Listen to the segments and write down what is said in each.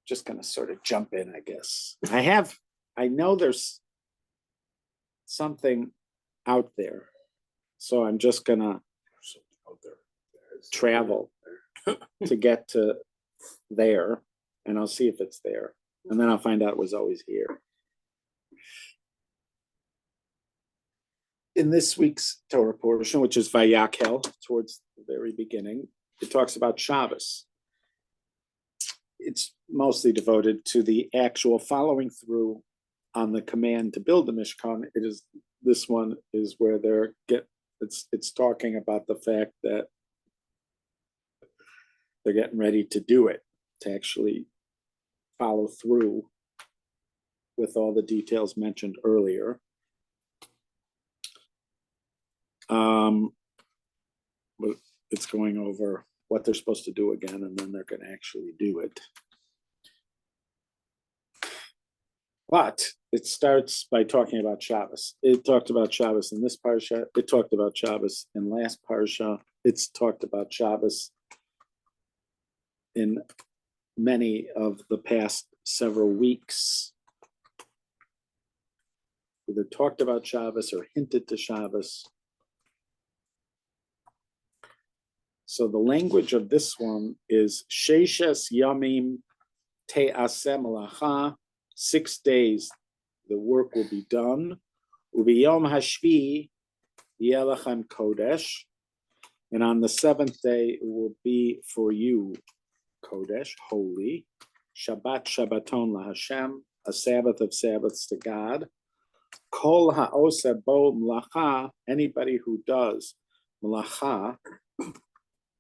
just going to sort of jump in, I guess. I know there's something out there, so I'm just going to travel to get to there, and I'll see if it's there, and then I'll find out it was always here. In this week's Torah portion, which is Vayakhel, towards the very beginning, it talks about Shabbos. It's mostly devoted to the actual following through on the command to build the Mishkan. This one is where it's talking about the fact that they're getting ready to do it, to actually follow through with all the details mentioned earlier. But it's going over what they're supposed to do again, and then they're going to actually do it. But it starts by talking about Shabbos. It talked about Shabbos in this parsha. It talked about Shabbos in last parsha. It's talked about Shabbos in many of the past several weeks. Either talked about Shabbos or hinted to Shabbos. So the language of this one is Sheishes Yamim Te'aseh Melacha. 6 days the work will be done. Ubiyom Hashvi Yelachem Kodesh. And on the seventh day it will be for you Kodesh, holy. Shabbat Shabbaton LaHashem, a Sabbath of Sabbaths to God. Kol Ha'oseh Bo Melacha, anybody who does Melacha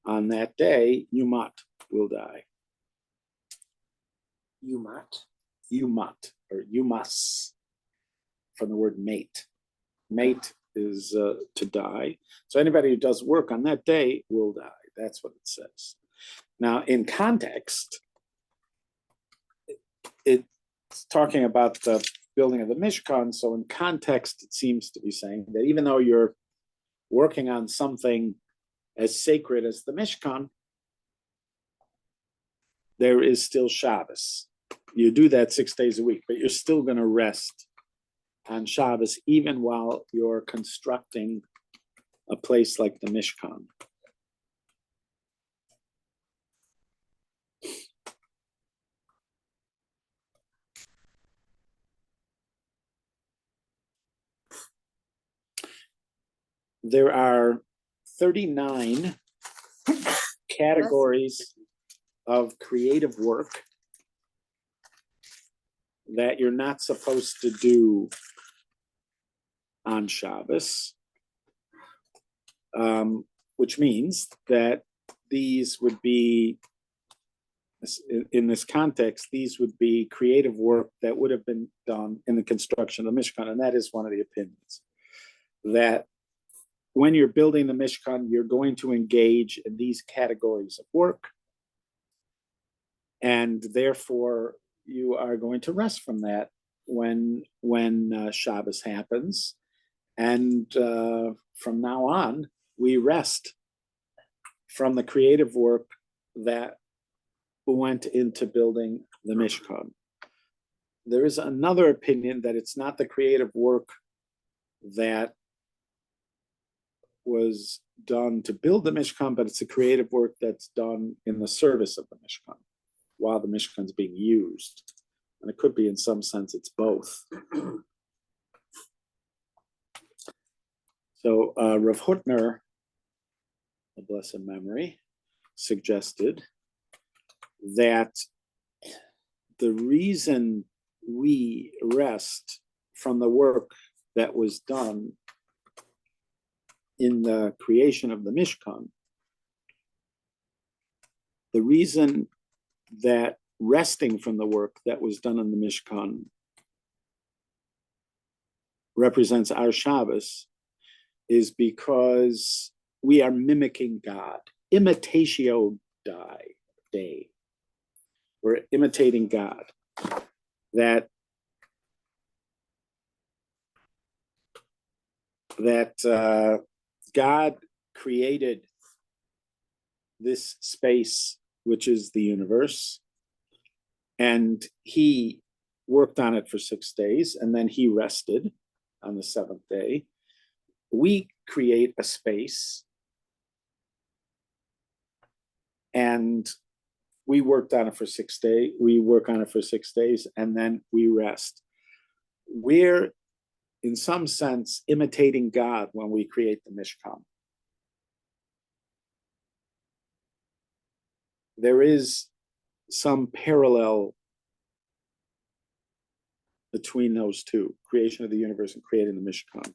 on that day, Yumat will die. Yumat, or Yumas, from the word mate. Mate is to die. So anybody who does work on that day will die. That's what it says. Now, in context, it's talking about the building of the Mishkan. So in context, it seems to be saying that even though you're working on something as sacred as the Mishkan, there is still Shabbos. You do that 6 days a week, but you're still going to rest on Shabbos, even while you're constructing a place like the Mishkan. There are 39 categories of creative work that you're not supposed to do on Shabbos, which means that these would be, in this context, these would be creative work that would have been done in the construction of the Mishkan, and that is one of the opinions, that when you're building the Mishkan, you're going to engage in these categories of work, and therefore you are going to rest from that when Shabbos happens. And from now on, we rest from the creative work that went into building the Mishkan. There is another opinion that it's not the creative work that was done to build the Mishkan, but it's the creative work that's done in the service of the Mishkan while the Mishkan is being used. And it could be, in some sense, it's both. So Rav Hutner, a blessed memory, suggested that the reason we rest from the work that was done in the creation of the Mishkan, the reason that resting from the work that was done in the Mishkan represents our Shabbos is because we are mimicking God. Imitatio Dei. We're imitating God. That God created this space, which is the universe, And he worked on it for 6 days, and then he rested on the 7th day. We create a space, and we worked on it for 6 days. We work on it for 6 days, and then we rest. We're, in some sense, imitating God when we create the Mishkan. There is some parallel between those two, creation of the universe and creating the Mishkan.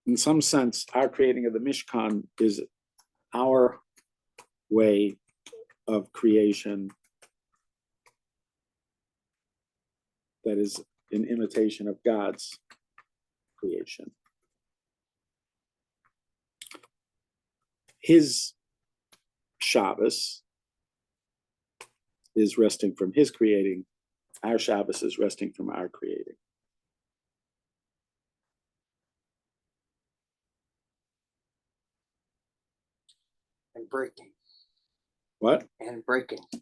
In some sense, our creating of the Mishkan is our way of creation that is an imitation of God's creation. His Shabbos is resting from his creating. Our Shabbos is resting from our creating. And breaking. What? And breaking. What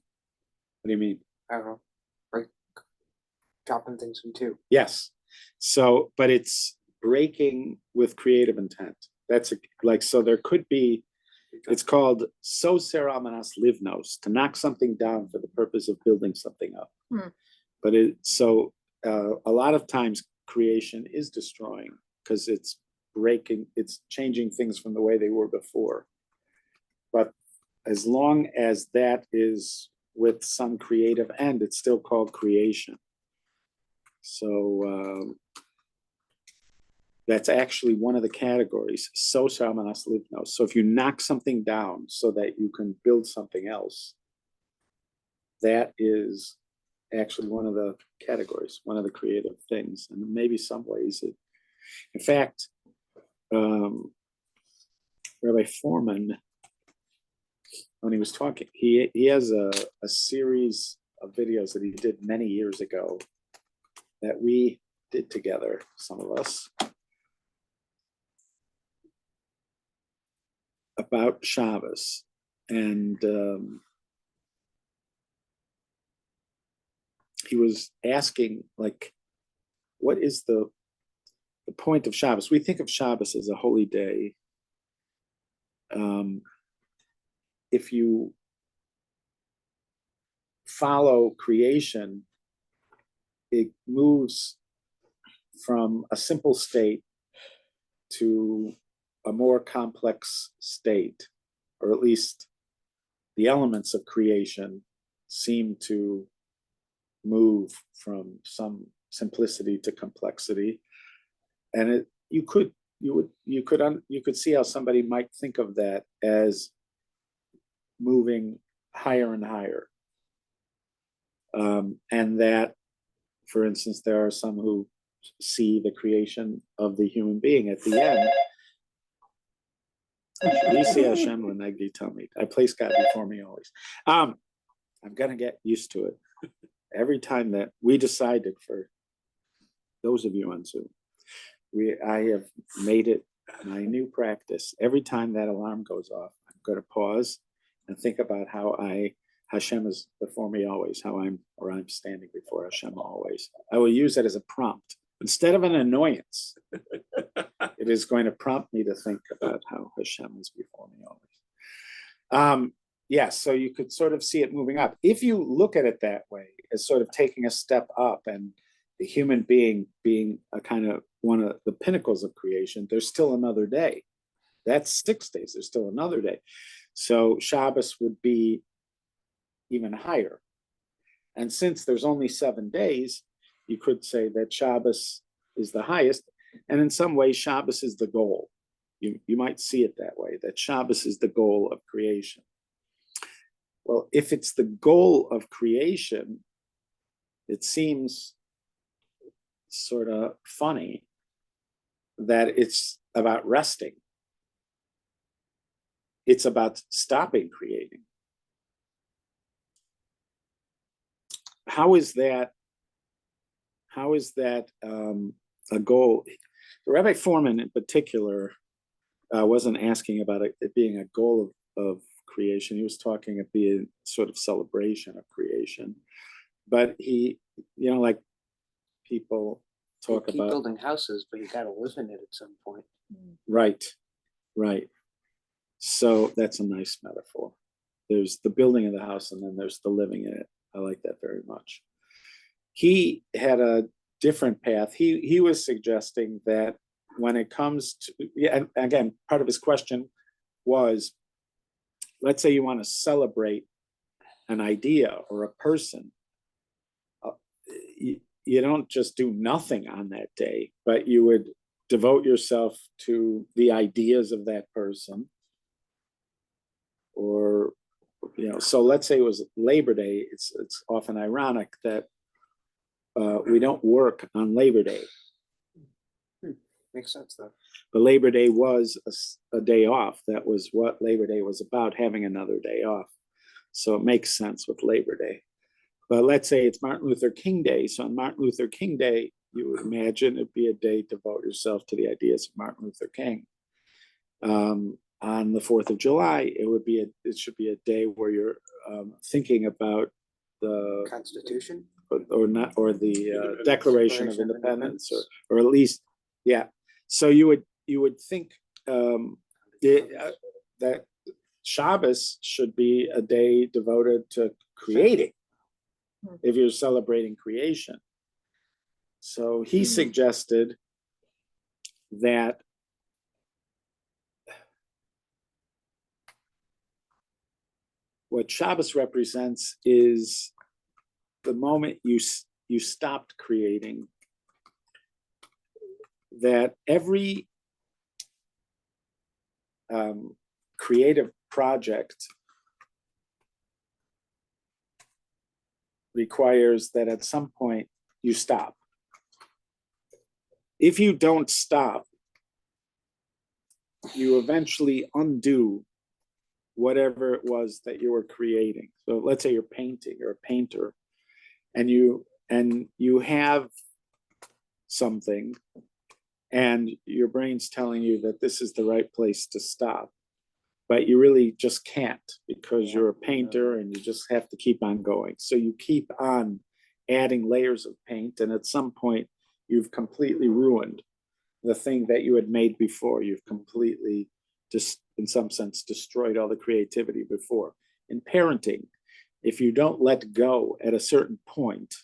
do you mean? I don't know. Chopping things in two. Yes. So, but it's breaking with creative intent. That's so there could be, it's called soser amanas livnos, to knock something down for the purpose of building something up. But a lot of times creation is destroying because it's breaking, it's changing things from the way they were before. But as long as that is with some creative end, it's still called creation. So that's actually one of the categories, soser amanas livnos. So if you knock something down so that you can build something else, that is actually one of the categories, one of the creative things. And maybe some ways in fact, Rabbi Foreman, when he was talking, he has a series of videos that he did many years ago that we did together, some of us, about Shabbos. And he was asking, what is the point of Shabbos? We think of Shabbos as a holy day. If you follow creation, it moves from a simple state to a more complex state, or at least the elements of creation seem to move from some simplicity to complexity. And you could see how somebody might think of that as moving higher and higher. And that, for instance, there are some who see the creation of the human being at the end. I place God before me always. I'm gonna get used to it. Every time that we decided, for those of you on Zoom, I have made it my new practice. Every time that alarm goes off, I'm going to pause and think about how Hashem is before me always, I'm standing before Hashem always. I will use it as a prompt. Instead of an annoyance, it is going to prompt me to think about how Hashem is before me always. Yes, so you could sort of see it moving up. If you look at it that way, as sort of taking a step up, and the human being a kind of one of the pinnacles of creation, there's still another day. That's 6 days, there's still another day. So Shabbos would be even higher. And since there's only 7 days, you could say that Shabbos is the highest. And in some ways, Shabbos is the goal. You might see it that way, that Shabbos is the goal of creation. Well, if it's the goal of creation, it seems sort of funny that it's about resting. It's about stopping creating. How is that a goal? Rabbi Foreman in particular wasn't asking about it being a goal of creation. He was talking at the sort of celebration of creation. But he, like people talk keep about building houses, but you gotta live in it at some point. right. So that's a nice metaphor. There's the building of the house, and then there's the living in it. I like that very much. He had a different path. He was suggesting that when it comes to, and again, part of his question was, let's say you want to celebrate an idea or a person. You don't just do nothing on that day, but you would devote yourself to the ideas of that person. Or, so let's say it was Labor Day. It's often ironic that we don't work on Labor Day. Makes sense though. But Labor Day was a day off. That was what Labor Day was about, having another day off. So it makes sense with Labor Day. But let's say it's Martin Luther King Day. So on Martin Luther King Day, you would imagine it'd be a day to devote yourself to the ideas of Martin Luther King. On the 4th of July, it should be a day where you're thinking about the Constitution, or the Declaration of Independence, or at least, yeah. So you would think that Shabbos should be a day devoted to creating, if you're celebrating creation. So he suggested that what Shabbos represents is the moment you stopped creating, that every creative project requires that at some point you stop. If you don't stop, you eventually undo whatever it was that you were creating. So let's say you're painting, or a painter, and you have something, and your brain's telling you that this is the right place to stop, but you really just can't, because you're a painter and you just have to keep on going. So you keep on adding layers of paint, and at some point you've completely ruined the thing that you had made before. You've completely, just in some sense, destroyed all the creativity before. In parenting, if you don't let go at a certain point,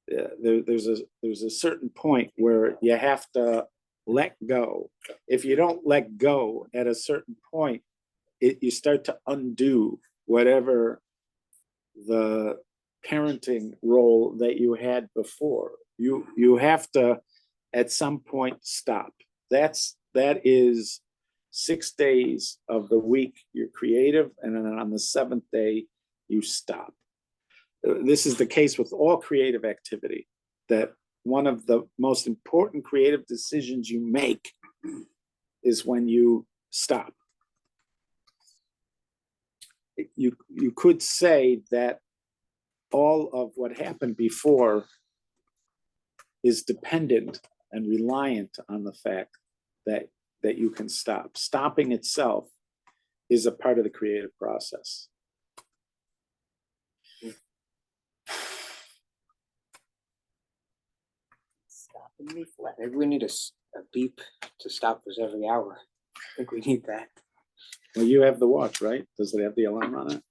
there's a certain point where you have to let go. If you don't let go at a certain point, you start to undo whatever the parenting role that you had before. You have to at some point stop. That is 6 days of the week you're creative, and then on the 7th day you stop. This is the case with all creative activity, that one of the most important creative decisions you make is when you stop. You could say that all of what happened before is dependent and reliant on the fact that you can stop. Stopping itself is a part of the creative process. Stop and reflect. Maybe we need a beep to stop us every hour. I think we need that. Well, you have the watch, right? Does it have the alarm on it?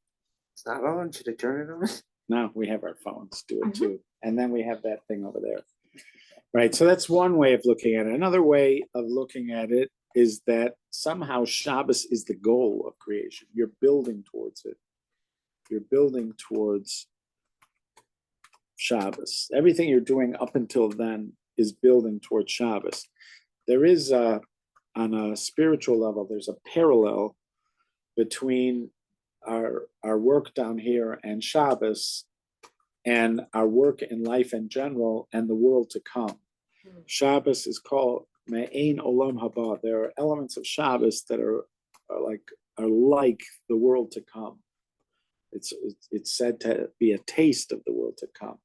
It's not on. Should I turn it on? No, we have our phones do it too. And then we have that thing over there. Right, so that's one way of looking at it. Another way of looking at it is that somehow Shabbos is the goal of creation. You're building towards it. You're building towards Shabbos. Everything you're doing up until then is building towards Shabbos. There is, on a spiritual level, there's a parallel between our work down here and Shabbos, and our work in life in general and the world to come. Shabbos is called Me'ein Olam Haba. There are elements of Shabbos that are like the world to come. It's said to be a taste of the world to come.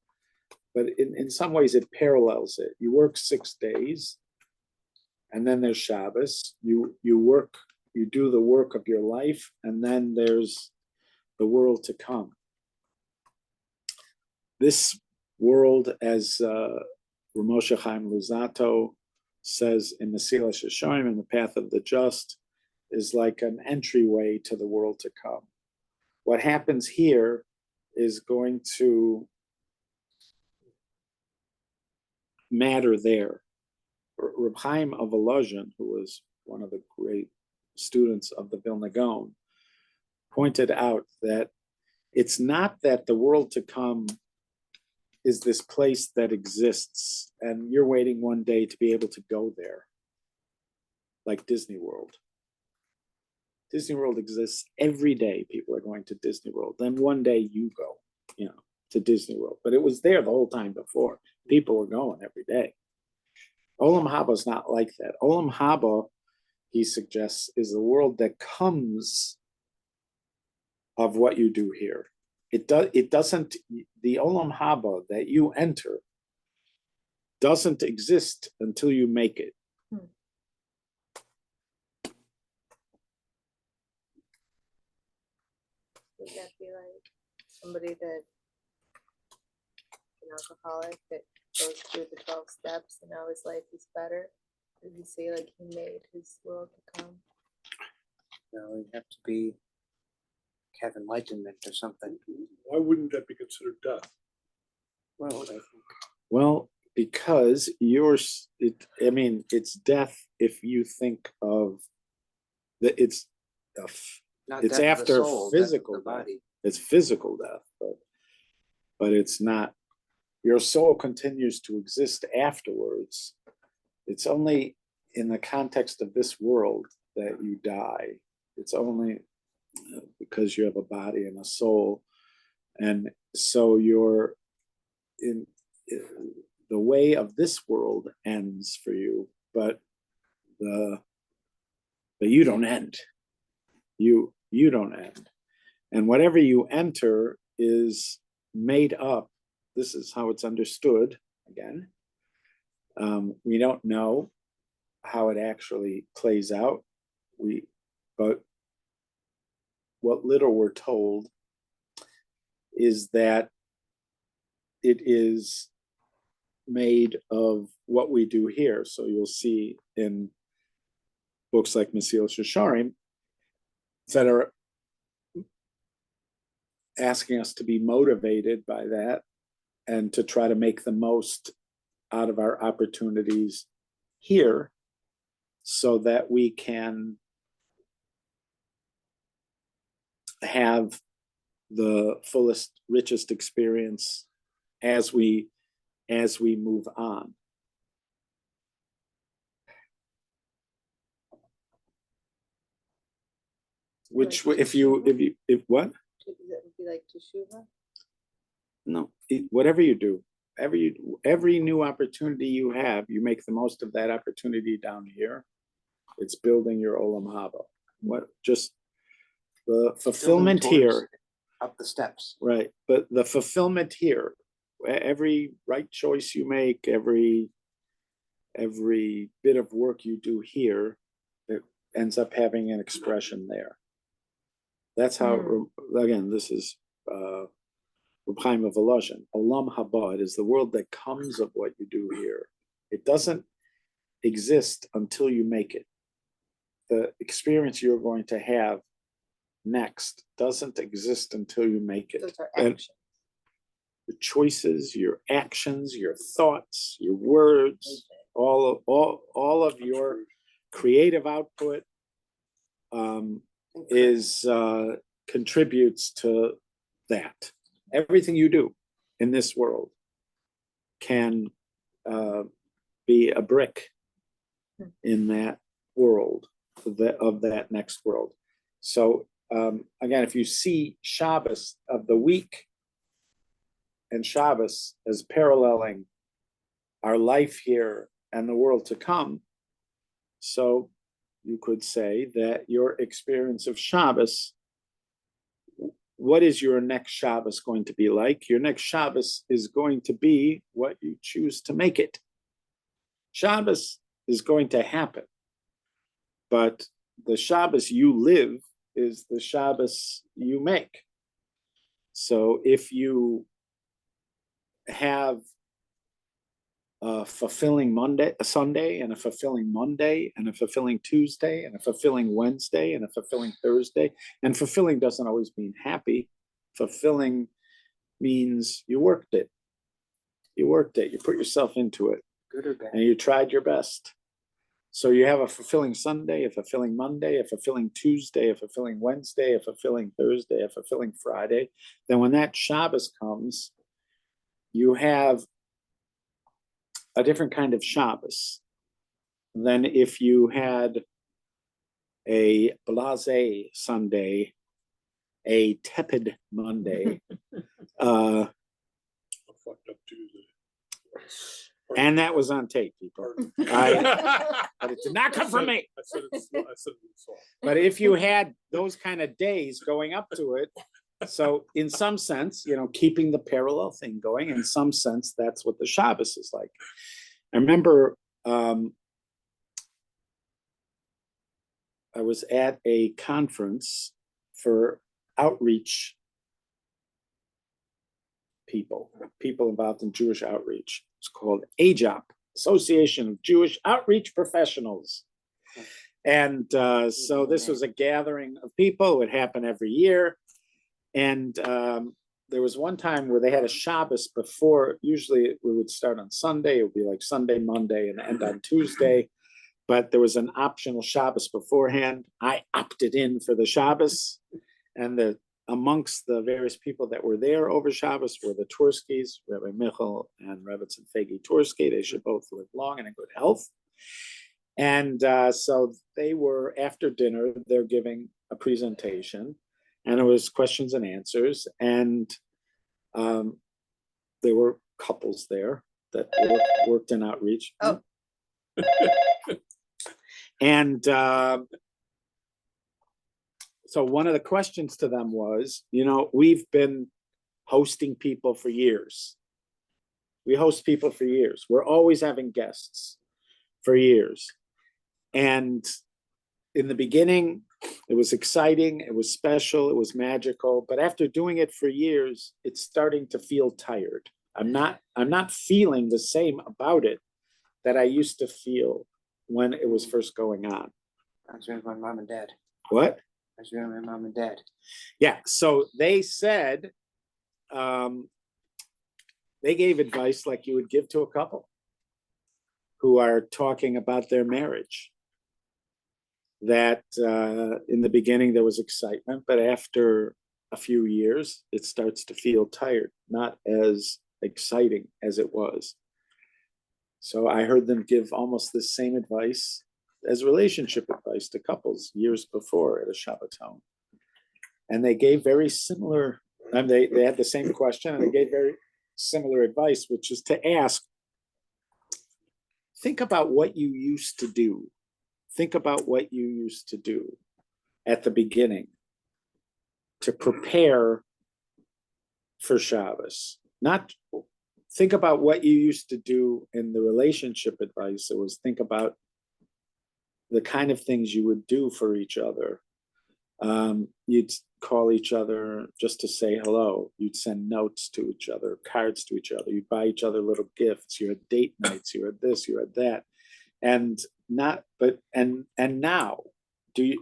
But in some ways it parallels it. You work 6 days, and then there's Shabbos. You work you do the work of your life, and then there's the world to come. This world, as Ramosha Chaim Luzzatto says in the Mesilas Yesharim, in the Path of the Just, is like an entryway to the world to come. What happens here is going to matter there. Reb Chaim of Volozhin, who was one of the great students of the Vilna Gaon, pointed out that it's not that the world to come is this place that exists and you're waiting one day to be able to go there, like Disney World. Disney World exists every day. People are going to Disney World. Then one day you go, to Disney World. But it was there the whole time before. People were going every day. Olam Haba is not like that. Olam Haba, he suggests, is the world that comes of what you do here. It doesn't, the Olam Haba that you enter doesn't exist until you make it. Would that be like somebody that, an alcoholic that goes through the 12 steps and now his life is better? Did you say like he made his world to come? No, you have to have enlightenment or something. Why wouldn't that be considered death? Well, I think Well, because it's death if you think of it's not It's death of the after soul, death of physical the death. body. it's physical death, but it's not. Your soul continues to exist afterwards. It's only in the context of this world that you die. It's only because you have a body and a soul, and so you're in the way of this world ends for you, but you don't end. You don't end, and whatever you enter is made up. This is how it's understood. Again, we don't know how it actually plays out. But what little we're told is that it is made of what we do here. So you'll see in books like Mesilas Yesharim that are asking us to be motivated by that and to try to make the most out of our opportunities here so that we can have the fullest, richest experience as we move on. Which, if what? That would be like teshuva? No, whatever you do, every new opportunity you have, you make the most of that opportunity down here. It's building your olam haba. Just the fulfillment here, up the steps. right? But the fulfillment here, every right choice you make, every bit of work you do here, it ends up having an expression there. That's how. Again, this is Reb Chaim of Volozhin. Olam haba, it is the world that comes of what you do here. It doesn't exist until you make it. The experience you're going to have next doesn't exist until you make it. Those are And actions. the choices, your actions, your thoughts, your words, all of your creative output contributes to that. Everything you do in this world can be a brick in that world of that next world. So again, if you see Shabbos of the week and Shabbos as paralleling our life here and the world to come, so you could say that your experience of Shabbos, what is your next Shabbos going to be like? Your next Shabbos is going to be what you choose to make it. Shabbos is going to happen, but the Shabbos you live is the Shabbos you make. So if you have a fulfilling Sunday, and a fulfilling Monday, and a fulfilling Tuesday, and a fulfilling Wednesday, and a fulfilling Thursday, and fulfilling doesn't always mean happy. Fulfilling means you worked it. You worked it. You put yourself into it. Good or bad? And you tried your best. So you have a fulfilling Sunday, a fulfilling Monday, a fulfilling Tuesday, a fulfilling Wednesday, a fulfilling Thursday, a fulfilling Friday. Then when that Shabbos comes, you have a different kind of Shabbos than if you had a blasé Sunday, a tepid Monday, A fucked up Tuesday. and that was on tape, people. But it did not come from me. I said it soft. But if you had those kind of days going up to it, so in some sense, keeping the parallel thing going, in some sense, that's what the Shabbos is like. I remember I was at a conference for outreach people involved in Jewish outreach. It's called AJOP, Association of Jewish Outreach Professionals. And so this was a gathering of people. It would happen every year. And there was one time where they had a Shabbos before. Usually we would start on Sunday. It would be like Sunday, Monday, and end on Tuesday. But there was an optional Shabbos beforehand. I opted in for the Shabbos. And amongst the various people that were there over Shabbos were the Turskis, Rabbi Michal and Rebbetzin Fegi Tursky. They should both live long and in good health. And so they were, after dinner, they're giving a presentation, and it was questions and answers. And there were couples there that worked in outreach. Oh. And so one of the questions to them was, we've been hosting people for years. We host people for years. We're always having guests for years. And in the beginning, it was exciting, it was special, it was magical. But after doing it for years, it's starting to feel tired. I'm not feeling the same about it that I used to feel when it was first going on. I was with my mom and dad. What? I was with my mom and dad. Yeah, so they said, they gave advice like you would give to a couple who are talking about their marriage. That in the beginning there was excitement, but after a few years, it starts to feel tired, not as exciting as it was. So I heard them give almost the same advice as relationship advice to couples years before at a Shabbaton. And they gave very similar, and they had the same question, and they gave very similar advice, which is to ask, think about what you used to do. Think about what you used to do at the beginning to prepare for Shabbos. Not think about what you used to do in the relationship advice. It was think about the kind of things you would do for each other. You'd call each other just to say hello. You'd send notes to each other, cards to each other. You'd buy each other little gifts. You had date nights. You had this. You had that. And now,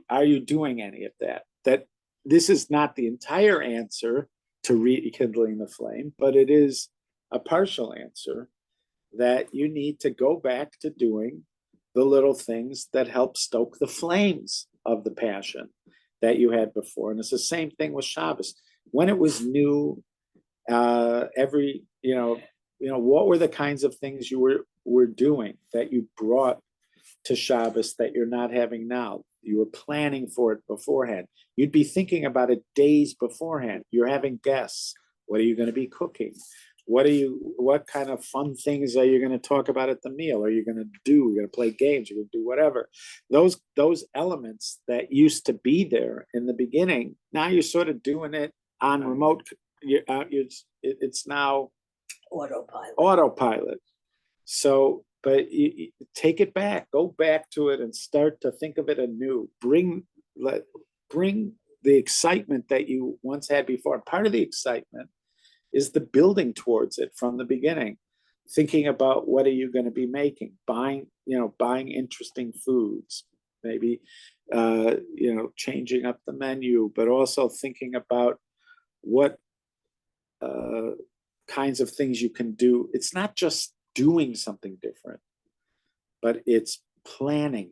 are you doing any of that? That this is not the entire answer to rekindling the flame, but it is a partial answer that you need to go back to doing the little things that help stoke the flames of the passion that you had before. And it's the same thing with Shabbos. When it was new, what were the kinds of things you were doing that you brought to Shabbos that you're not having now? You were planning for it beforehand. You'd be thinking about it days beforehand. You're having guests. What are you going to be cooking? What kind of fun things are you going to talk about at the meal? Are you going to do? You're going to play games. You're going to do whatever. Those elements that used to be there in the beginning, now you're sort of doing it on remote. It's now Autopilot. autopilot. So but take it back, go back to it and start to think of it anew. Bring the excitement that you once had before. Part of the excitement is the building towards it from the beginning, thinking about what are you going to be making, buying interesting foods, maybe changing up the menu, but also thinking about what kinds of things you can do. It's not just doing something different, but it's planning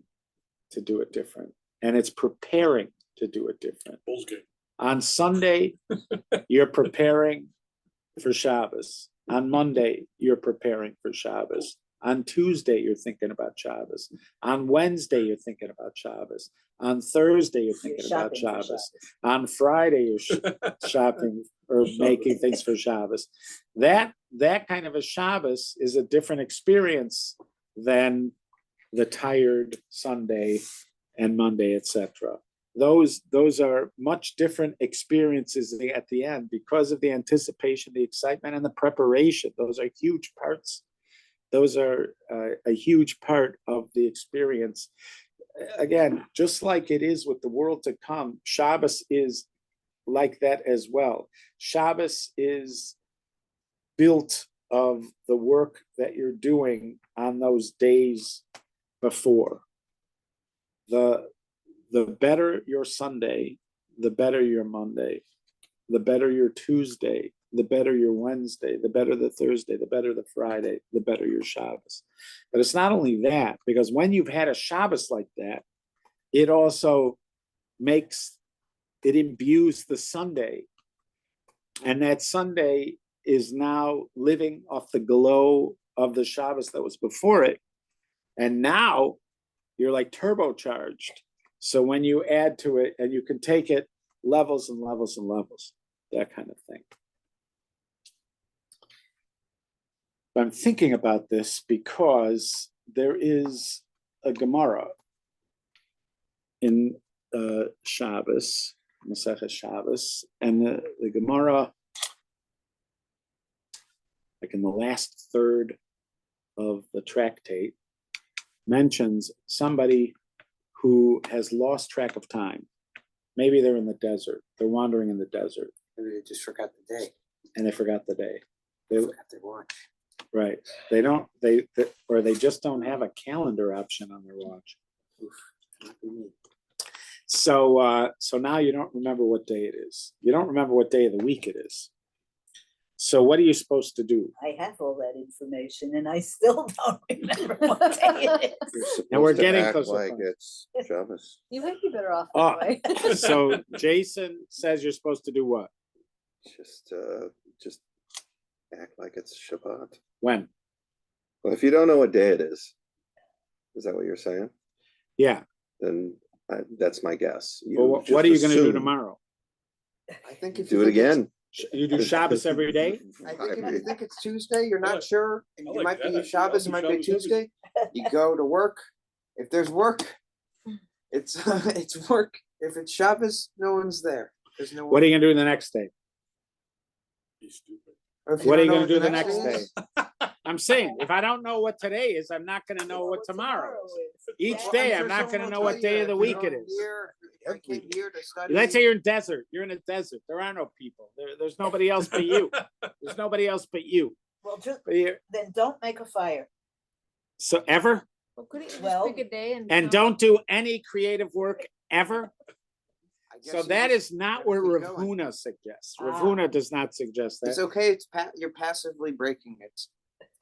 to do it different, and it's preparing to do it different. Bulls game. On Sunday, you're preparing for Shabbos. On Monday, you're preparing for Shabbos. On Tuesday, you're thinking about Shabbos. On Wednesday, you're thinking about Shabbos. On Thursday, you're thinking about Shabbos. On Friday, you're shopping or making things for Shabbos. That kind of a Shabbos is a different experience than the tired Sunday and Monday, etc. Those are much different experiences at the end because of the anticipation, the excitement, and the preparation. Those are huge parts. Those are a huge part of the experience. Again, just like it is with the world to come, Shabbos is like that as well. Shabbos is built of the work that you're doing on those days before. The better your Sunday, the better your Monday, the better your Tuesday, the better your Wednesday, the better the Thursday, the better the Friday, the better your Shabbos. But it's not only that, because when you've had a Shabbos like that, it also imbues the Sunday. And that Sunday is now living off the glow of the Shabbos that was before it. And now you're like turbocharged. So when you add to it, and you can take it levels and levels and levels, that kind of thing. I'm thinking about this because there is a Gemara in Shabbos, Masechet Shabbos, and the Gemara, like in the last third of the tractate, mentions somebody who has lost track of time. Maybe they're in the desert. They're wandering in the desert. Maybe they just forgot the day. And they forgot the day. They forgot their watch. Right. Or they just don't have a calendar option on their watch. So now you don't remember what day it is. You don't remember what day of the week it is. So what are you supposed to do? I have all that information and I still don't remember what day it is. And we're Supposed to act close to like fun. it's Shabbos. You might be better off Oh, that way. So Jason says you're supposed to do what? Just act like it's Shabbat. When? Well, if you don't know what day it is that what you're saying? Yeah. Then that's my guess. Well, what are you going to do tomorrow? I think if Do you it think it's- again. You do Shabbos every day? I think if you think it's Tuesday, you're not sure, and I it like might be that. Shabbos, it I'll might do be Shabbos every- Tuesday. You go to work. If there's work, it's it's work. If it's Shabbos, no one's there. There's no. What are you going to do the next day? Be stupid. What are you going to do the next day? I'm saying, if I don't know what today is, I'm not going to know what tomorrow is. Each day, I'm not going to know what day of the week it is. I came here to study. Let's say you're in desert. You're in a desert. There are no people. There's nobody else but you. There's nobody else but you. Well, But then don't make a fire. So ever? Well, couldn't you just Well, pick a day and And come? don't do any creative work ever? I guess So you that just is not gotta what keep Rav going. Huna suggests. Ah. Rav Huna does not suggest It's that. okay. You're passively breaking it.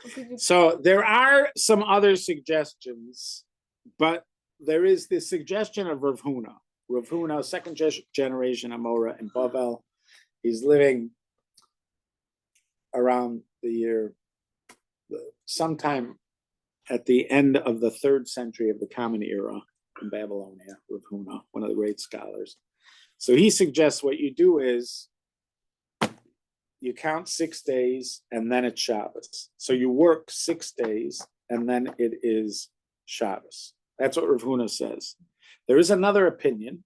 Well, could you- So there are some other suggestions, but there is the suggestion of Rav Huna. Rav Huna, second generation Amora in Bavel. He's living around the year, sometime at the end of the 3rd century of the Common Era in Babylonia, Rav Huna, one of the great scholars. So he suggests what you do is you count 6 days and then it's Shabbos. So you work 6 days and then it is Shabbos. That's what Rav Huna says. There is another opinion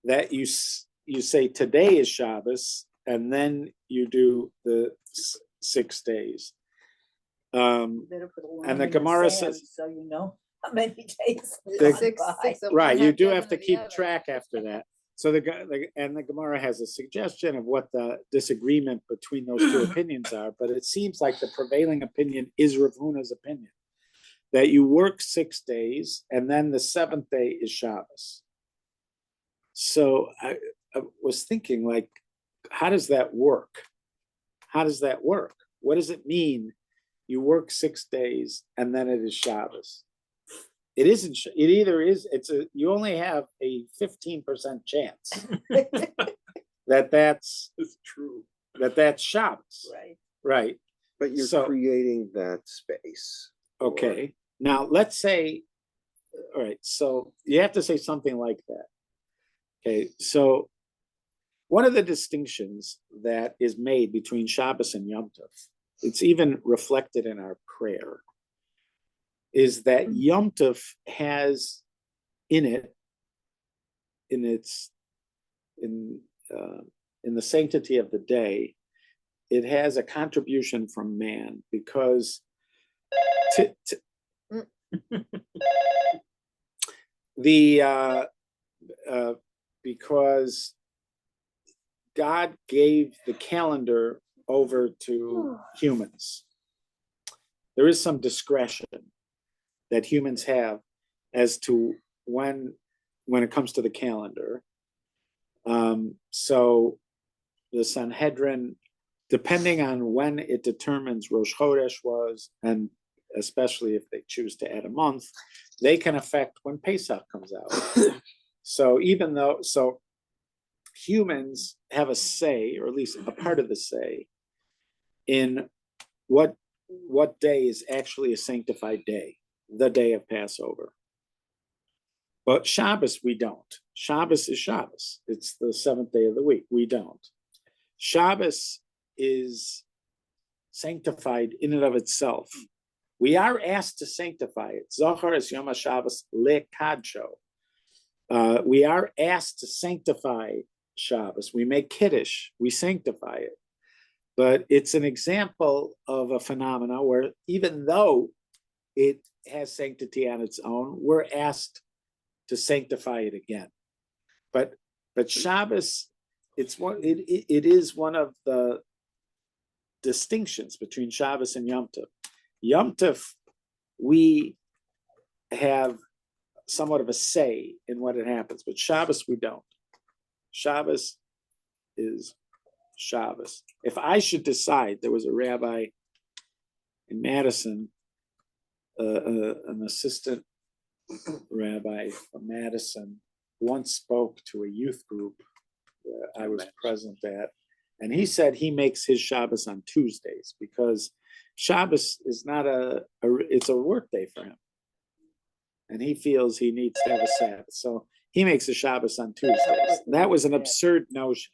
that you say today is Shabbos and then you do the 6 days. You better put a line And the in the Gemara sand says- so you know how many days. The- gone Six, by. 6 of right, one, you half do dozen have to of the keep other. track after that. So and the Gemara has a suggestion of what the disagreement between those two opinions are, but it seems like the prevailing opinion is Rav Huna's opinion, that you work 6 days and then the 7th day is Shabbos. So I was thinking, like, how does that work? How does that work? What does it mean? You work 6 days and then it is Shabbos. It isn't. It either is. You only have a 15% chance that's It's true. that's Shabbos, Right. right? But you're So- creating that space. Okay. Now let's say, all right. So you have to say something like that. Okay. So one of the distinctions that is made between Shabbos and Yom Tov, it's even reflected in our prayer, is that Yom Tov has in it, in the sanctity of the day, it has a contribution from man because because God gave the calendar over to humans. There is some discretion that humans have as to when it comes to the calendar. So the Sanhedrin, depending on when it determines Rosh Chodesh was, and especially if they choose to add a month, they can affect when Pesach comes out. So humans have a say, or at least a part of the say, in what day is actually a sanctified day, the day of Passover. But Shabbos, we don't. Shabbos is Shabbos. It's the 7th day of the week. We don't. Shabbos is sanctified in and of itself. We are asked to sanctify it. Zohar es Yom HaShabbos lekadsho. We are asked to sanctify Shabbos. We make Kiddush. We sanctify it. But it's an example of a phenomena where even though it has sanctity on its own, we're asked to sanctify it again. But Shabbos, it is one of the distinctions between Shabbos and Yom Tov. Yom Tov, we have somewhat of a say in what it happens, but Shabbos we don't. Shabbos is Shabbos. If I should decide, there was a rabbi in Madison, an assistant rabbi from Madison, once spoke to a youth group that I was present at, and he said he makes his Shabbos on Tuesdays because Shabbos is not it's a work day for him. And he feels he needs to have a Sabbath. So he makes a Shabbos on Tuesdays. That was an absurd notion.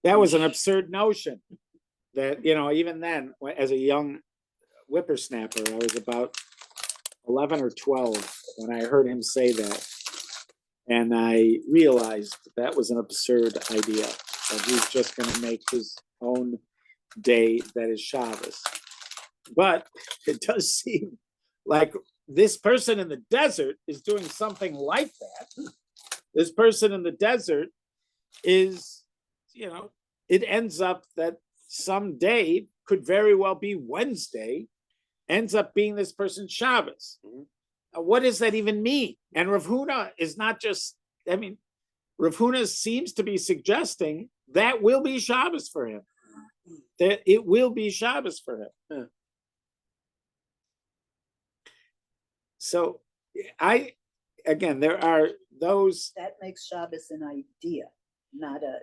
That was an absurd notion that, even then, as a young whippersnapper, I was about 11 or 12 when I heard him say that. And I realized that was an absurd idea, that he's just going to make his own day that is Shabbos. But it does seem like this person in the desert is doing something like that. This person in the desert is, it ends up that someday could very well be Wednesday, ends up being this person's Shabbos. What does that even mean? And Rav Huna is not just, Rav Huna seems to be suggesting that will be Shabbos for him. That it will be Shabbos for him. Yeah. So there are those. That makes Shabbos an idea, not a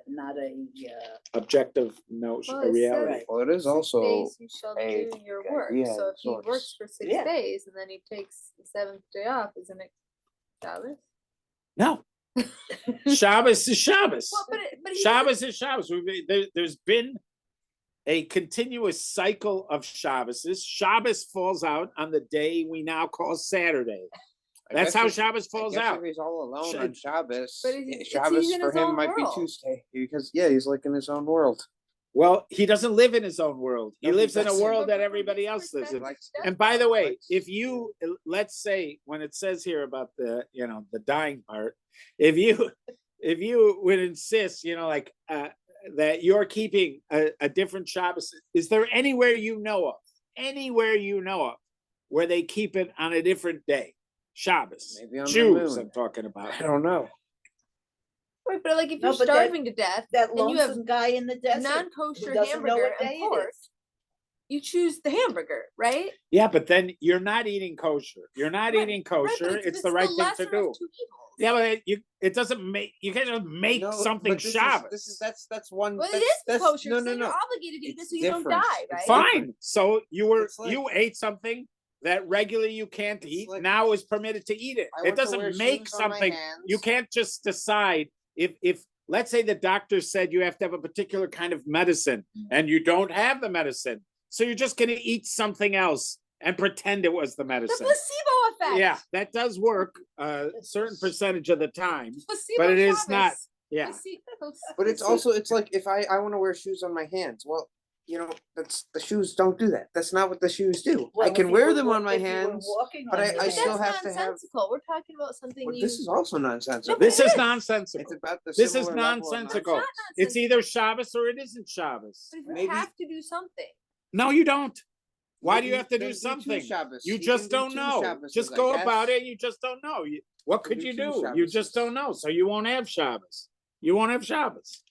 Objective notion, Well, a it reality. says Well, it is 6 also days you shall a do your work. idea So if he source. works for 6 Yeah. days and then he takes the 7th day off, isn't it Shabbos? No. Shabbos is Shabbos. Well, but he Shabbos is Shabbos. There's been a continuous cycle of Shabboses. Shabbos falls out on the day we now call Saturday. That's how Shabbos falls out. If he's all alone Sh- on Shabbos, But he's Shabbos in for his him own might be world. Tuesday because he's like in his own world. Well, he doesn't live in his own world. He No, he lives in a doesn't. world But that from everybody his else lives in. perspective, he does And by the way, Right. if you, let's say, when it says here about the, the dying part, if you would insist, that you're keeping a different Shabbos, is there anywhere you know of, where they keep it on a different day? Shabbos. Maybe on the Jews, moon. I'm talking about. I don't know. Right, but like if No, you're but that- starving to death That and you have lonesome guy in the desert. non-kosher who doesn't know hamburger what and day it pork, is. you choose the hamburger, right? Yeah, but then you're not eating kosher. You're not Right, eating right, kosher. but It's the right thing to lesser of do. two evils. Yeah, but it doesn't make, you can't just make No, something but Shabbos. That's one. Well, it that's, is that's, kosher, No, so no, you're no. obligated to eat this It's so you don't different. die, It's right? Fine. So you It's like- ate something that regularly you can't It's eat. like- Now is permitted to eat it. I It want to wear doesn't make shoes on my something. hands. You can't just decide if let's say the doctor said you have to have a particular kind of medicine and you don't have the medicine, so you're just going to eat something else and pretend it was the The medicine. placebo effect. Yeah, that does work a certain percentage of the time, Placebo but it is Shabbos. not. Yeah. But it's also it's like if I want to wear shoes on my hands. Well, that's the shoes don't do that. That's not what the shoes do. Well, I can if you wear were them wa- on my if you were hands. walking but on I your But still that's hands. have to have- nonsensical. We're talking about something But you. this is also nonsensical. No, but This it is is. nonsensical. It's about the This is similar level of nonsensical. It's not It's nonsensical. either Shabbos or it isn't Shabbos. But if you Maybe- have to do something. No, you don't. Why do you Maybe have to do then two something? Shabbos. You He just can do don't two know. Shabbases, Just I go about guess. it. You just don't know. What can could do you two do? You just Shabbases. don't know. So you won't have Shabbos. You won't have Shabbos.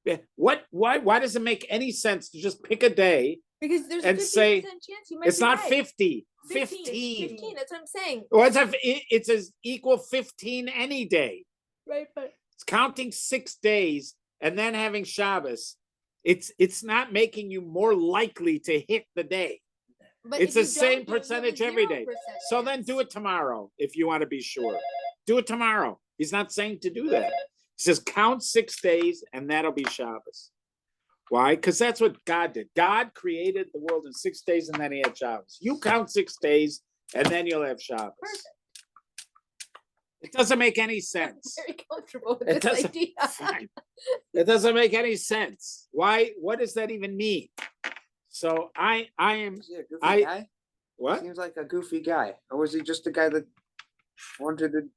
Yeah, why does it make any sense to just pick a day? Because there's a And 50% say, chance you might It's be not right. 50. 15. 15. 15. That's what I'm saying. Well, it's as equal 15 any day. Right, but It's counting 6 days and then having Shabbos. It's not making you more likely to hit the day. It's the same percentage every day. So then do it tomorrow if you want to be sure. Do it tomorrow. He's not saying to do that. He says count 6 days and that'll be Shabbos. Why? Because that's what God did. God created the world in 6 days and then he had Shabbos. You count 6 days and then you'll have Shabbos. Perfect. It doesn't make any sense. Very comfortable with It this doesn't. idea. Fine. It doesn't make any sense. Why? What does that even mean? So I am Is he a goofy I- guy? what? Seems like a goofy guy, or was he just a guy that wanted to?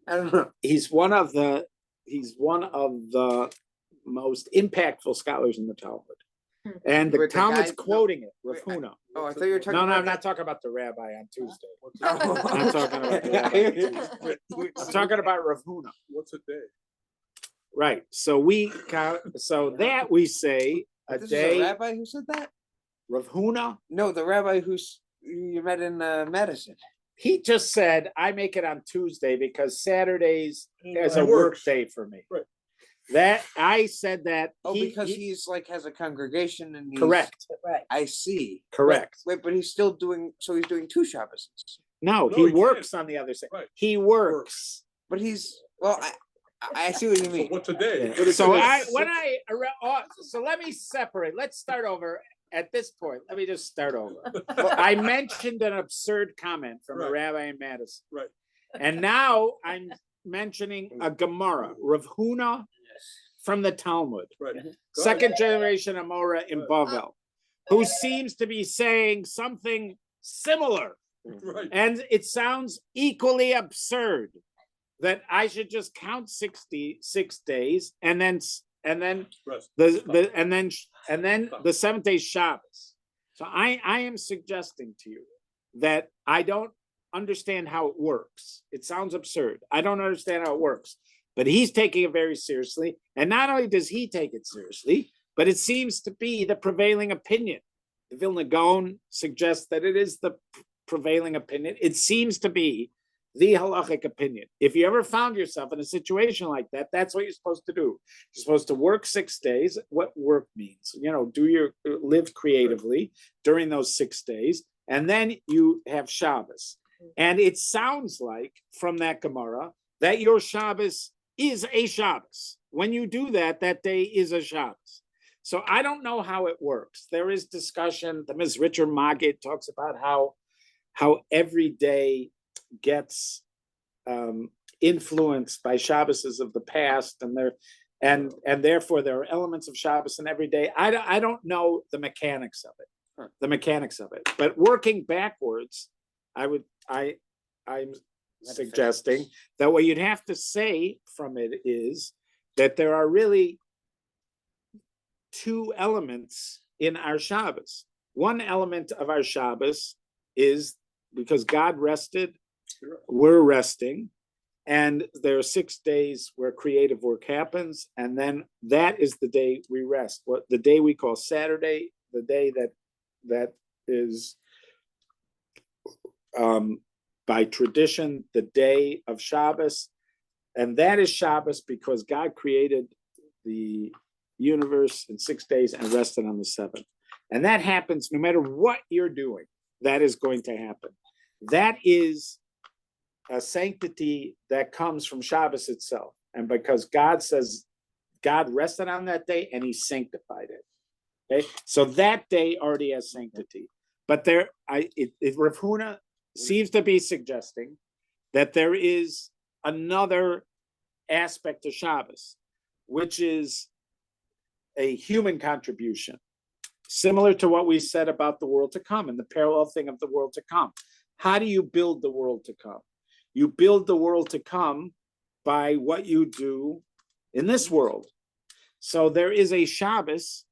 I don't know. He's one of the most impactful scholars in the Talmud. And the Wait, the Talmud's guy- quoting it, wait, Rav Huna. Oh, I thought you were talking No, about. I'm not talking about the rabbi on Tuesday. Oh. I'm talking about the rabbi. I'm talking about Rav Huna. What's a day? Right. So we count. So that we say a This is day. a rabbi who said that? Rav Huna. No, the rabbi who's you met in Madison. He just said, I make it on Tuesday because Saturdays is a He work works. day for me. Right. That I said that. Oh, because he's like has a congregation and he's, correct. Right. I see. Correct. Wait, but he's still doing. So he's doing 2 Shabbos. No, No, he he works on the other side. Right. He works. But he's well. I see what you So mean. what's a day? So so let me separate. Let's start over at this point. Let me just start over. I mentioned an absurd comment from a Right. rabbi in Madison. Right. And now I'm mentioning a Gemara, Rav Huna from the Talmud, Right. Go ahead. second generation Amora in Right. Bavel, who seems to be saying something similar. Right. And it sounds equally absurd that I should just count 66 days and then Rest. and then the 7th day Shabbos. So I am suggesting to you that I don't understand how it works. It sounds absurd. I don't understand how it works, but he's taking it very seriously. And not only does he take it seriously, but it seems to be the prevailing opinion. The Vilna Gaon suggests that it is the prevailing opinion. It seems to be the halachic opinion. If you ever found yourself in a situation like that, that's what you're supposed to do. You're supposed to work 6 days. What work means, live creatively during those 6 days, and then you have Shabbos. And it sounds like from that Gemara that your Shabbos is a Shabbos. When you do that, that day is a Shabbos. So I don't know how it works. There is discussion. The Ms. Richard Maggid talks about how every day gets influenced by Shabboses of the past, and And therefore there are elements of Shabbos in every day. I don't know the mechanics of it, but working backwards, I'm suggesting that what you'd have to say from it is that there are really two elements in our Shabbos. One element of our Shabbos is because God rested, we're resting, and there are 6 days where creative work happens, and then that is the day we rest. What the day we call Saturday, the day that is by tradition the day of Shabbos, and that is Shabbos because God created the universe in 6 days and rested on the seventh. And that happens no matter what you're doing. That is going to happen. That is a sanctity that comes from Shabbos itself. And because God says God rested on that day and he sanctified it. Okay, so that day already has sanctity. But Rav Huna seems to be suggesting that there is another aspect of Shabbos, which is a human contribution, similar to what we said about the world to come and the parallel thing of the world to come. How do you build the world to come? You build the world to come by what you do in this world. So there is a Shabbos,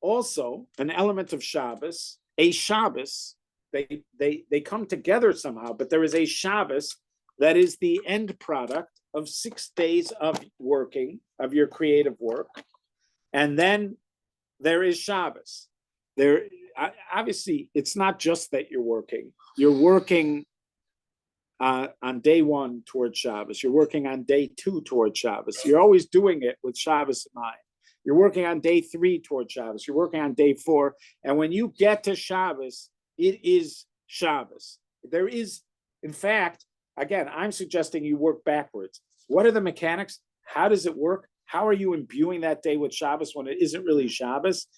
also an element of Shabbos, a Shabbos. They come together somehow, but there is a Shabbos that is the end product of 6 days of working, of your creative work. And then there is Shabbos. There, obviously, it's not just that you're working. You're working on day one towards Shabbos. You're working on day 2 towards Shabbos. You're always doing it with Shabbos in mind. You're working on day 3 towards Shabbos. You're working on day 4. And when you get to Shabbos, it is Shabbos. There is, in fact, again, I'm suggesting you work backwards. What are the mechanics? How does it work? How are you imbuing that day with Shabbos when it isn't really Shabbos?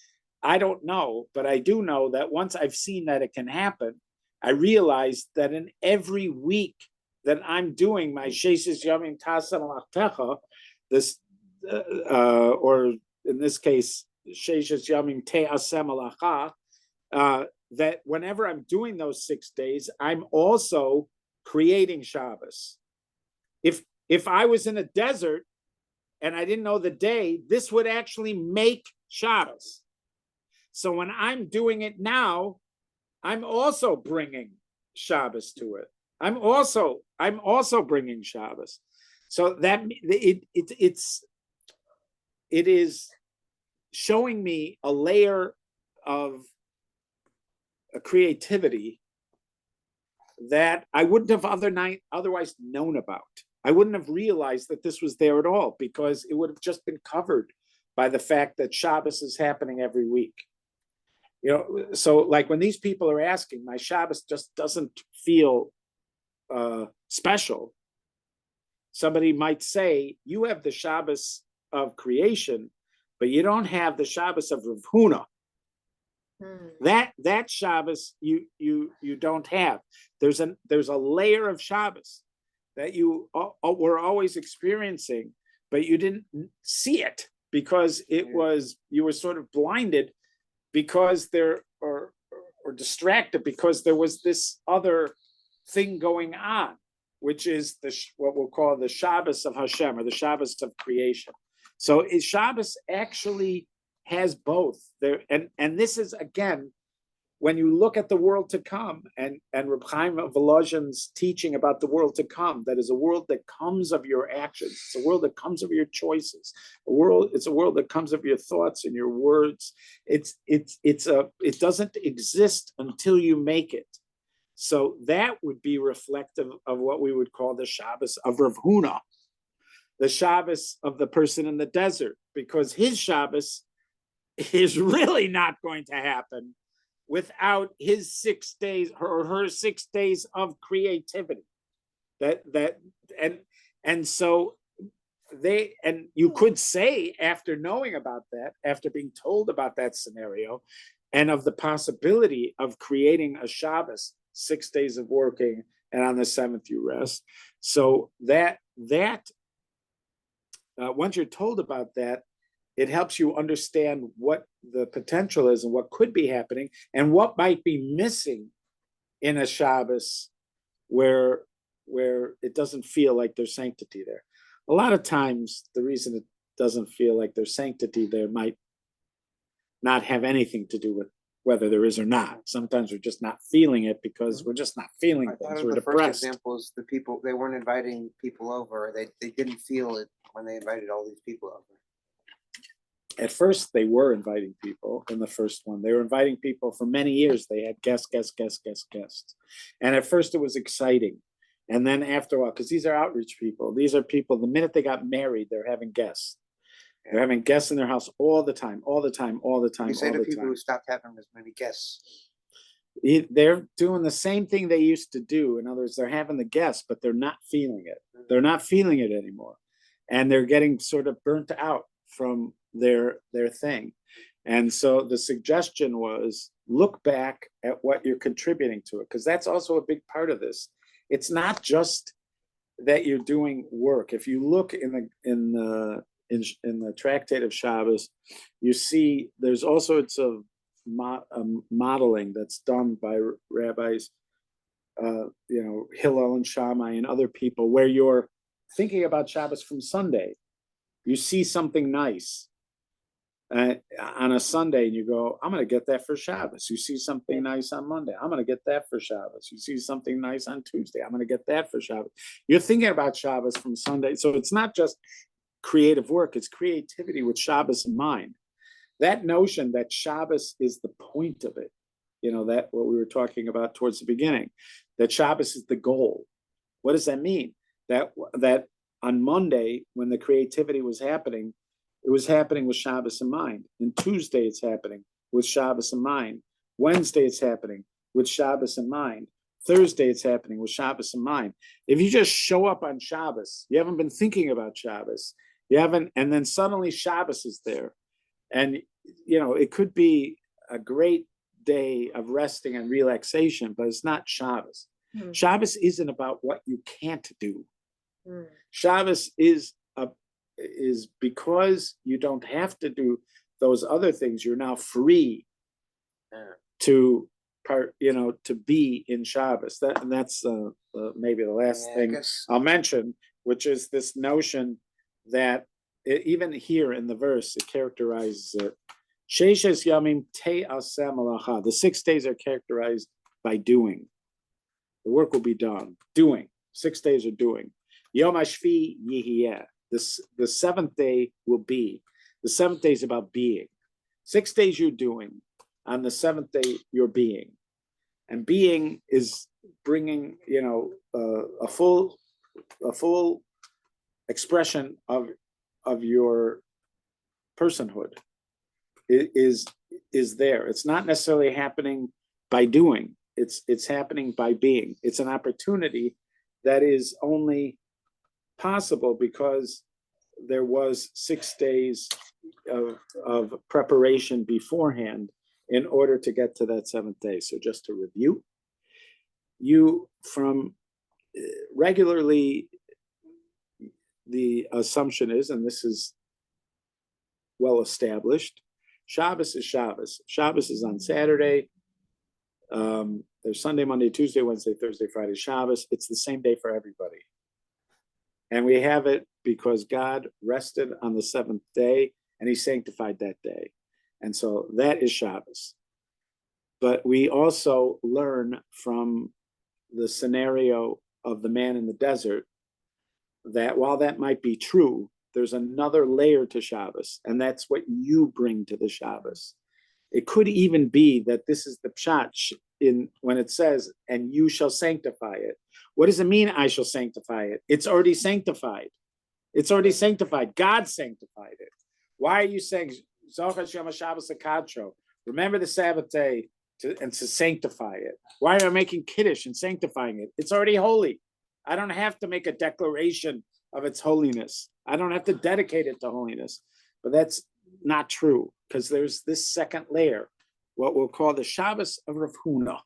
I don't know, but I do know that once I've seen that it can happen, I realized that in every week that I'm doing my Sheishes Yamim Tasem Alachtecha, this, or in this case, Sheishes Yamim Te'asem Alacha, that whenever I'm doing those 6 days, I'm also creating Shabbos. If I was in a desert and I didn't know the day, this would actually make Shabbos. So when I'm doing it now, I'm also bringing Shabbos to it. I'm also bringing Shabbos. So that it is showing me a layer of a creativity that I wouldn't have otherwise known about. I wouldn't have realized that this was there at all because it would have just been covered by the fact that Shabbos is happening every week. You know, so like when these people are asking, my Shabbos just doesn't feel special. Somebody might say, you have the Shabbos of creation, but you don't have the Shabbos of Rav Huna. That Shabbos you don't have. There's a layer of Shabbos that you were always experiencing, but you didn't see it because you were sort of blinded because or distracted because there was this other thing going on, which is what we'll call the Shabbos of Hashem or the Shabbos of creation. So Shabbos actually has both there, and this is again when you look at the world to come and Reb Chaim Volozhin's teaching about the world to come, that is a world that comes of your actions. It's a world that comes of your choices. It's a world that comes of your thoughts and your words. It doesn't exist until you make it. So that would be reflective of what we would call the Shabbos of Rav Huna, the Shabbos of the person in the desert, because his Shabbos is really not going to happen without his 6 days or her 6 days of creativity. So you could say, after knowing about that, after being told about that scenario, and of the possibility of creating a Shabbos, 6 days of working, and on the 7th you rest. So that once you're told about that, it helps you understand what the potential is and what could be happening and what might be missing in a Shabbos where it doesn't feel like there's sanctity there. A lot of times, the reason it doesn't feel like there's sanctity there might not have anything to do with whether there is or not. Sometimes we're just not feeling it because we're just not feeling I thought things. of We're the first depressed. example is the people, they weren't inviting people over. They didn't feel it when they invited all these people over. At first, they were inviting people in the first one. They were inviting people for many years. They had guests. And at first, it was exciting. And then after a while, because these are outreach people, these are people, the minute they got married, they're having guests. They're having guests in their house all the time. You say to people who stopped having as many guests. They're doing the same thing they used to do. In other words, they're having the guests, but they're not feeling it. They're not feeling it anymore. And they're getting sort of burnt out from their thing. And so the suggestion was look back at what you're contributing to it, because that's also a big part of this. It's not just that you're doing work. If you look in the Tractate of Shabbos, you see there's all sorts of modeling that's done by rabbis, Hillel and Shammai and other people, where you're thinking about Shabbos from Sunday. You see something nice on a Sunday and you go, I'm going to get that for Shabbos. You see something nice on Monday. I'm going to get that for Shabbos. You see something nice on Tuesday. I'm going to get that for Shabbos. You're thinking about Shabbos from Sunday. So it's not just creative work, it's creativity with Shabbos in mind. That notion that Shabbos is the point of it, that what we were talking about towards the beginning, that Shabbos is the goal. What does that mean? That on Monday, when the creativity was happening, it was happening with Shabbos in mind. And Tuesday, it's happening with Shabbos in mind. Wednesday, it's happening with Shabbos in mind. Thursday, it's happening with Shabbos in mind. If you just show up on Shabbos, you haven't been thinking about Shabbos, and then suddenly Shabbos is there. And, it could be a great day of resting and relaxation, but it's not Shabbos. Shabbos isn't about what you can't do. Shabbos is because you don't have to do those other things. You're now free to be in Shabbos. That's maybe the last thing I'll mention, which is this notion that even here in the verse, it characterizes it. Sheishes yamim te'aseh malacha. The 6 days are characterized by doing. The work will be done. Doing. 6 days are doing. Yom hashvi yihiyeh. The seventh day will be. The seventh day is about being. 6 days you're doing. On the seventh day you're being. And being is bringing, a full expression of your personhood. It is there. It's not necessarily happening by doing. It's happening by being. It's an opportunity that is only possible because there was 6 days of preparation beforehand in order to get to that seventh day. So just to review, you from regularly, the assumption is, and this is well established, Shabbos is Shabbos. Shabbos is on Saturday. There's Sunday, Monday, Tuesday, Wednesday, Thursday, Friday, Shabbos. It's the same day for everybody. And we have it because God rested on the seventh day and he sanctified that day. And so that is Shabbos. But we also learn from the scenario of the man in the desert that while that might be true, there's another layer to Shabbos, and that's what you bring to the Shabbos. It could even be that this is the pshat when it says, and you shall sanctify it. What does it mean, I shall sanctify it? It's already sanctified. It's already sanctified. God sanctified it. Why are you saying, remember the Sabbath day to sanctify it? Why am I making Kiddush and sanctifying it? It's already holy. I don't have to make a declaration of its holiness. I don't have to dedicate it to holiness. But that's not true, because there's this second layer, what we'll call the Shabbos of Rav Huna,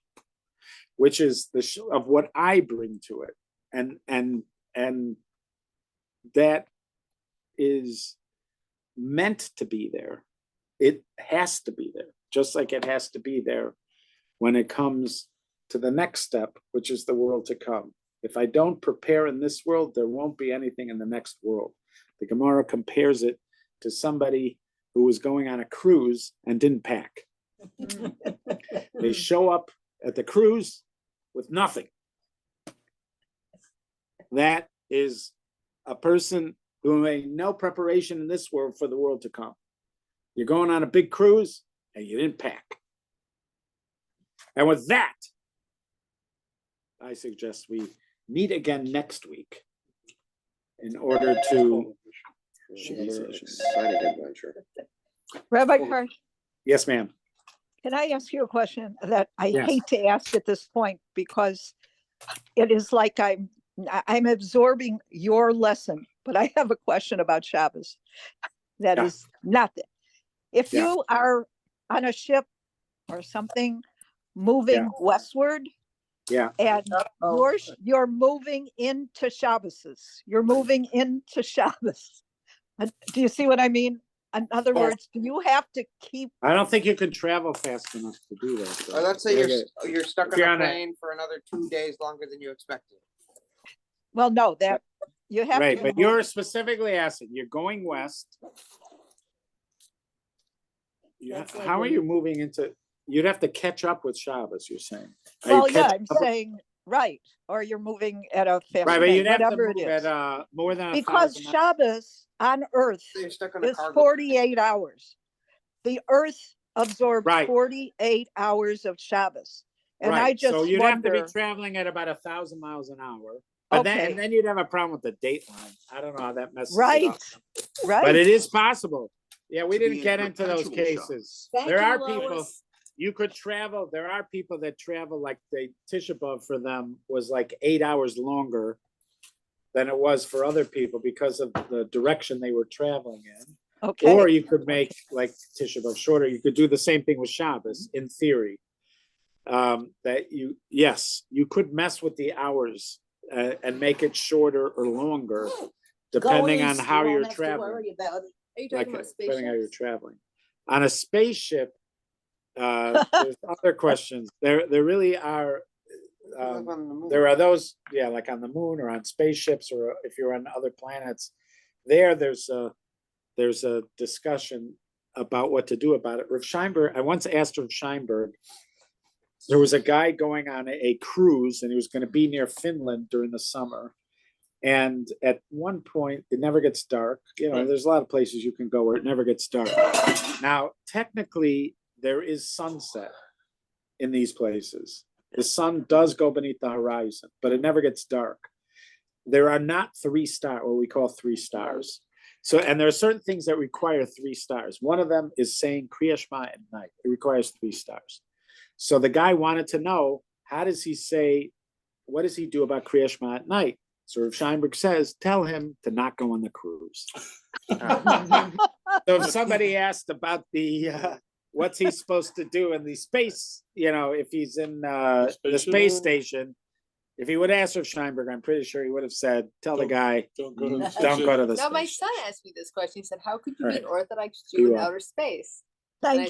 which is of what I bring to it. And that is meant to be there, it has to be there, just like it has to be there when it comes to the next step, which is the world to come. If I don't prepare in this world, there won't be anything in the next world. The Gemara compares it to somebody who was going on a cruise and didn't pack. They show up at the cruise with nothing. That is a person who made no preparation in this world for the world to come. You're going on a big cruise and you didn't pack. And with that, I suggest we meet again next week in order to. Another exciting adventure. Rabbi Karsh, Yes, ma'am. can I ask you a question that I Yes. hate to ask at this point because it is like I'm absorbing your lesson, but I have a question about Shabbos. That Yeah. is nothing. If Yeah. you are on a ship or something moving westward Yeah. and you're moving into Shabbos, you're moving into Shabbos. Do you see what I mean? In other words, do you have to keep? I don't think you can travel fast enough to do that. Or let's say you're stuck If on you're a on a- plane for another 2 days longer than you expected. Well, no, that you have Right, to. but you're specifically asking, you're going west. That's like How are when you you- moving into, you'd have to catch up with Shabbos, you're saying? Are you Well, yeah, catching I'm up? saying, right, or you're moving at a fast Right, but pace, you'd have to whatever it move is. at more than Because 1,000 miles. Shabbos on Earth So you're stuck on a is cargo. 48 hours. The Earth absorbs Right. 48 hours of Shabbos. And I Right, just so you'd have to wonder, be traveling at about 1,000 miles an hour. But then, Okay. and then you'd have a problem with the date line. I don't know how that messes it right, up. right. But it is possible. Yeah, we To be didn't in get into those perpetual cases. Thank There you, are people, Lois. you could travel, there are people that travel like the Tisha B'Av for them was like 8 hours longer than it was for other people because of the direction they were traveling in. Okay, Or you could make like Tisha B'Av shorter. You could do the same thing with Shabbos in theory. That yes, you could mess with the hours and make it shorter or longer, depending Go on east, you how won't you're have to traveling. worry about it. Are you Like talking about depending how you're spaceships? traveling. On a spaceship, there's other questions. There really are. Live on the moon. There are those, yeah, like on the moon or on spaceships, or if you're on other planets. There's a discussion about what to do about it. Rav Scheinberg, I once asked Rav Scheinberg, there was a guy going on a cruise and he was going to be near Finland during the summer. And at one point, it never gets dark. You know, there's a lot of places you can go where it never gets dark. Now, technically, there is sunset in these places. The sun does go beneath the horizon, but it never gets dark. There are not 3 stars, what we call 3 stars. So, and there are certain things that require 3 stars. One of them is saying Kriya Shema at night. It requires 3 stars. So the guy wanted to know, how does he say, what does he do about Kriya Shema at night? So Rav Scheinberg says, tell him to not go on the cruise. So if somebody asked about the, what's he supposed to do in the space, you know, if he's in the space station, if he would ask Rav Scheinberg, I'm pretty sure he would have said, tell the guy, Don't go to the. don't go to the Now, my space son station. asked me this question. He said, how could you be an Right. Orthodox Be Jew in well. outer space? thank I you.